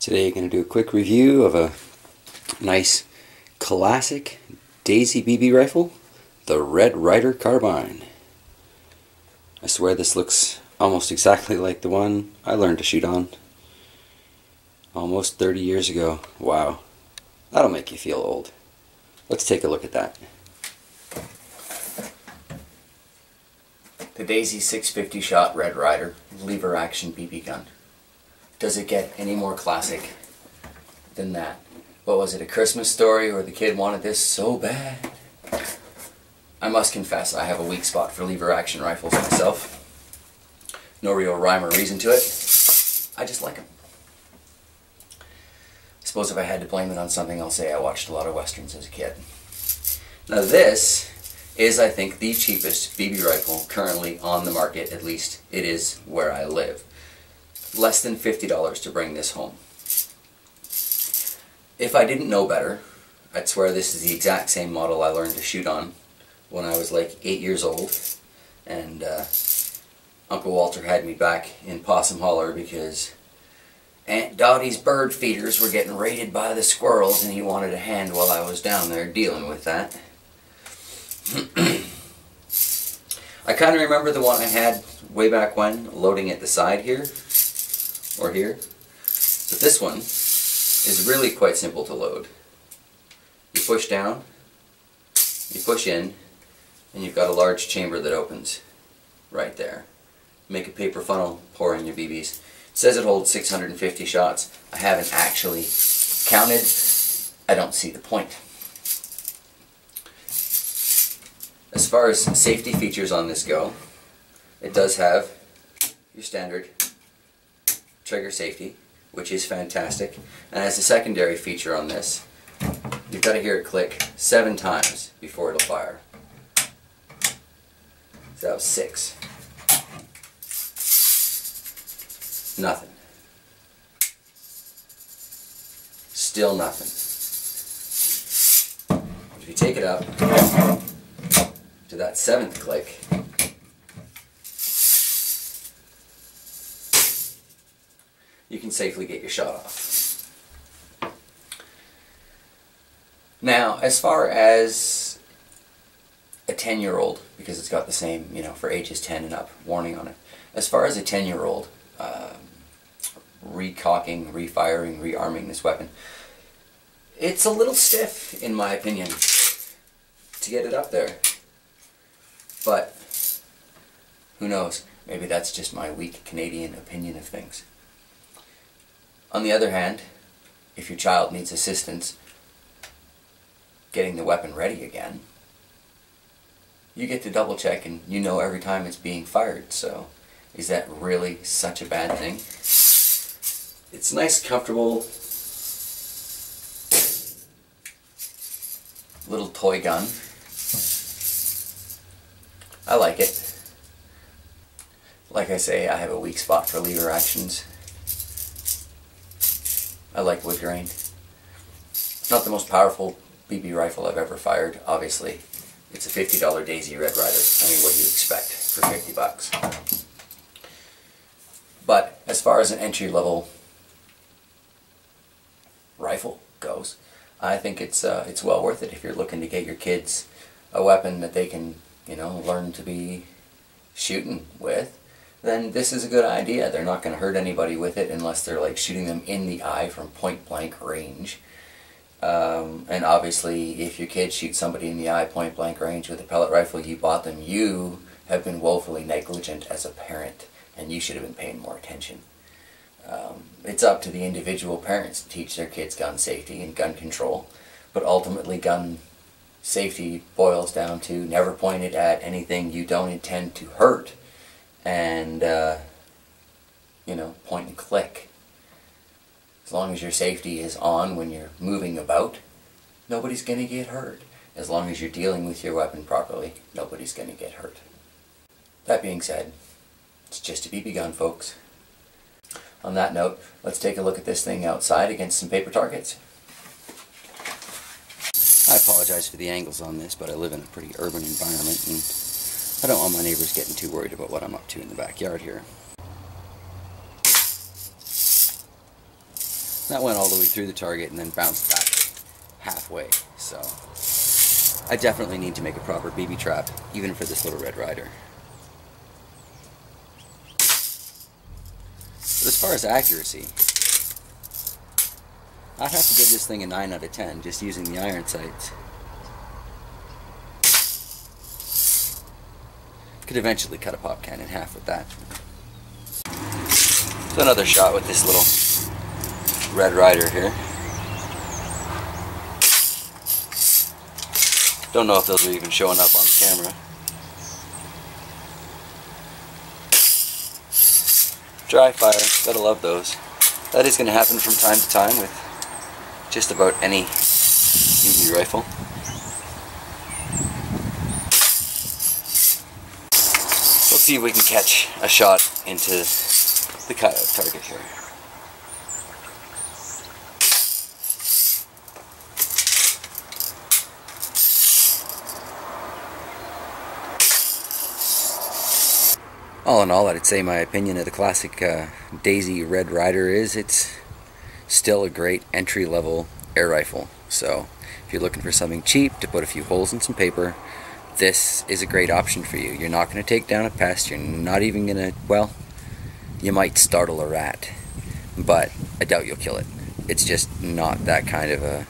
Today I'm going to do a quick review of a nice classic Daisy BB rifle, the Red Ryder Carbine. I swear this looks almost exactly like the one I learned to shoot on almost 30 years ago. Wow, that'll make you feel old. Let's take a look at that. The Daisy 650 shot Red Ryder lever action BB gun. Does it get any more classic than that? What was it, A Christmas Story, or the kid wanted this so bad? I must confess, I have a weak spot for lever action rifles myself. No real rhyme or reason to it. I just like them. I suppose if I had to blame it on something, I'll say I watched a lot of westerns as a kid. Now this is, I think, the cheapest BB rifle currently on the market. At least it is where I live. Less than $50 to bring this home. If I didn't know better, I'd swear this is the exact same model I learned to shoot on when I was like 8 years old, and Uncle Walter had me back in Possum Holler because Aunt Dottie's bird feeders were getting raided by the squirrels, and he wanted a hand while I was down there dealing with that. I kind of remember the one I had way back when, loading at the side here, or here. But this one is really quite simple to load. You push down, you push in, and you've got a large chamber that opens right there. Make a paper funnel, pour in your BBs. It says it holds 650 shots. I haven't actually counted. I don't see the point. As far as safety features on this go, it does have your standard trigger safety, which is fantastic. And as a secondary feature on this, you've got to hear it click 7 times before it'll fire. So that was 6. Nothing. Still nothing. If you take it up to that 7th click, you can safely get your shot off. Now, as far as a 10-year-old, because it's got the same, for ages 10 and up warning on it. As far as a 10-year-old recocking, refiring, rearming this weapon, it's a little stiff, in my opinion, to get it up there. But who knows? Maybe that's just my weak Canadian opinion of things. On the other hand, if your child needs assistance getting the weapon ready again, you get to double check and you know every time it's being fired. So is that really such a bad thing? It's nice, comfortable little toy gun. I like it. Like I say, I have a weak spot for lever actions. I like wood grain. It's not the most powerful BB rifle I've ever fired, obviously. It's a $50 Daisy Red Ryder. I mean, what do you expect for 50 bucks? But as far as an entry-level rifle goes, I think it's well worth it if you're looking to get your kids a weapon that they can, learn to be shooting with. Then this is a good idea. They're not going to hurt anybody with it unless they're like shooting them in the eye from point-blank range. And obviously, if your kid shoots somebody in the eye point-blank range with a pellet rifle you bought them, you have been woefully negligent as a parent, and you should have been paying more attention. It's up to the individual parents to teach their kids gun safety and gun control, but ultimately gun safety boils down to never point it at anything you don't intend to hurt, and point and click. As long as your safety is on when you're moving about, nobody's going to get hurt. As long as you're dealing with your weapon properly, nobody's going to get hurt. That being said, it's just a BB gun, folks. On that note, let's take a look at this thing outside against some paper targets. I apologize for the angles on this, but I live in a pretty urban environment, and I don't want my neighbors getting too worried about what I'm up to in the backyard here. That went all the way through the target and then bounced back halfway. So I definitely need to make a proper BB trap, even for this little Red Ryder. But as far as accuracy, I'd have to give this thing a 9 out of 10 just using the iron sights. Could eventually cut a pop can in half with that. So another shot with this little Red Ryder here. Don't know if those are even showing up on the camera. Dry fire, gotta love those. That is going to happen from time to time with just about any BB rifle. We'll see if we can catch a shot into the coyote target here. All in all, I'd say my opinion of the classic Daisy Red Ryder is it's still a great entry-level air rifle. So if you're looking for something cheap to put a few holes in some paper, this is a great option for you. You're not going to take down a pest. You're not even going to, well, you might startle a rat, but I doubt you'll kill it. It's just not that kind of a,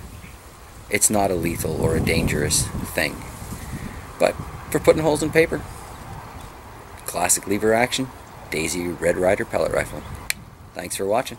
it's not a lethal or a dangerous thing. But for putting holes in paper, classic lever action, Daisy Red Ryder pellet rifle. Thanks for watching.